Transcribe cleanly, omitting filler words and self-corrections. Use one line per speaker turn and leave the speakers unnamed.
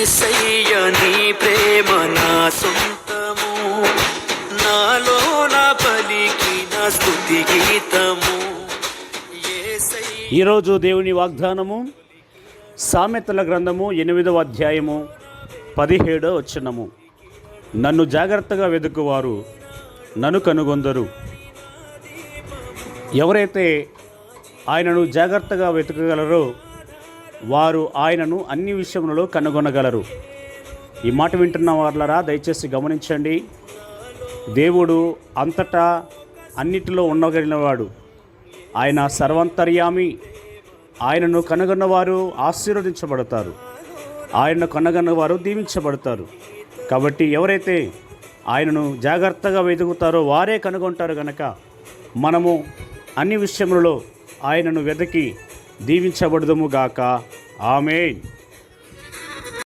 యేసయ్య నీ ప్రేమ నా సొంతము, నాలో నా పలికిన స్తుతి గీతము.
ఈరోజు దేవుని వాగ్దానము సామెతల గ్రంథము 8వ అధ్యాయము 17వ వచనము. నన్ను జాగ్రత్తగా వెతుకువారు నన్ను కనుగొందరు. ఎవరైతే ఆయనను జాగ్రత్తగా వెతకగలరో వారు ఆయనను అన్ని విషయములలో కనుగొనగలరు. ఈ మాట వింటున్న వాళ్ళరా దయచేసి గమనించండి. దేవుడు అంతటా అన్నిటిలో ఉండగలిగినవాడు. ఆయన సర్వాంతర్యామి. ఆయనను కనుగొన్నవారు ఆశీర్వదించబడతారు, ఆయనను కనుగొన్నవారు దీవించబడతారు. కాబట్టి ఎవరైతే ఆయనను జాగ్రత్తగా వెతుకుతారో వారే కనుగొంటారు. గనక మనము అన్ని విషయములలో ఆయనను వెతికి దీవించబడదుము గాక. ఆమేన్.